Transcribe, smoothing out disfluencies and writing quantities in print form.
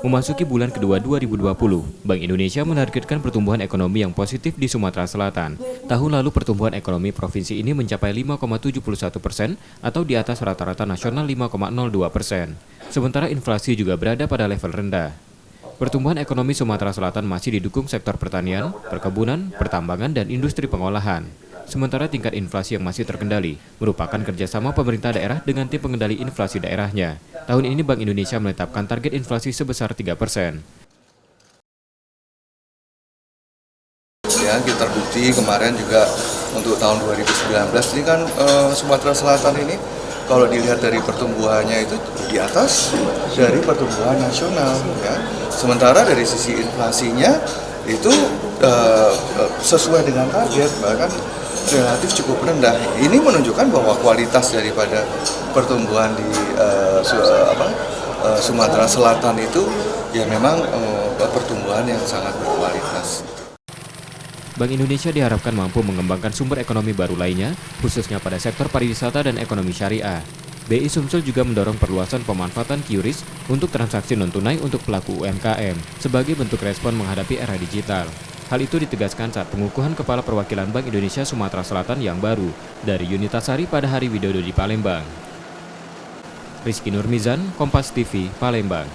Memasuki bulan kedua 2020, Bank Indonesia menargetkan pertumbuhan ekonomi yang positif di Sumatera Selatan. Tahun lalu pertumbuhan ekonomi provinsi ini mencapai 5,71% atau di atas rata-rata nasional 5,02%. Sementara inflasi juga berada pada level rendah. Pertumbuhan ekonomi Sumatera Selatan masih didukung sektor pertanian, perkebunan, pertambangan, dan industri pengolahan. Sementara tingkat inflasi yang masih terkendali merupakan kerjasama pemerintah daerah dengan tim pengendali inflasi daerahnya. Tahun ini Bank Indonesia menetapkan target inflasi sebesar 3%. Ya, kita terbukti kemarin juga untuk tahun 2019 ini kan Sumatera Selatan ini kalau dilihat dari pertumbuhannya itu di atas dari pertumbuhan nasional. Ya. Sementara dari sisi inflasinya itu sesuai dengan target, bahkan relatif cukup rendah. Ini menunjukkan bahwa kualitas daripada pertumbuhan di Sumatera Selatan itu ya memang pertumbuhan yang sangat berkualitas. Bank Indonesia diharapkan mampu mengembangkan sumber ekonomi baru lainnya, khususnya pada sektor pariwisata dan ekonomi syariah. BI Sumsel juga mendorong perluasan pemanfaatan QRIS untuk transaksi non-tunai untuk pelaku UMKM sebagai bentuk respon menghadapi era digital. Hal itu ditegaskan saat pengukuhan Kepala Perwakilan Bank Indonesia Sumatera Selatan yang baru dari Unitasari pada Hari Widodo di Palembang. Rizky Nurmizan, Kompas TV, Palembang.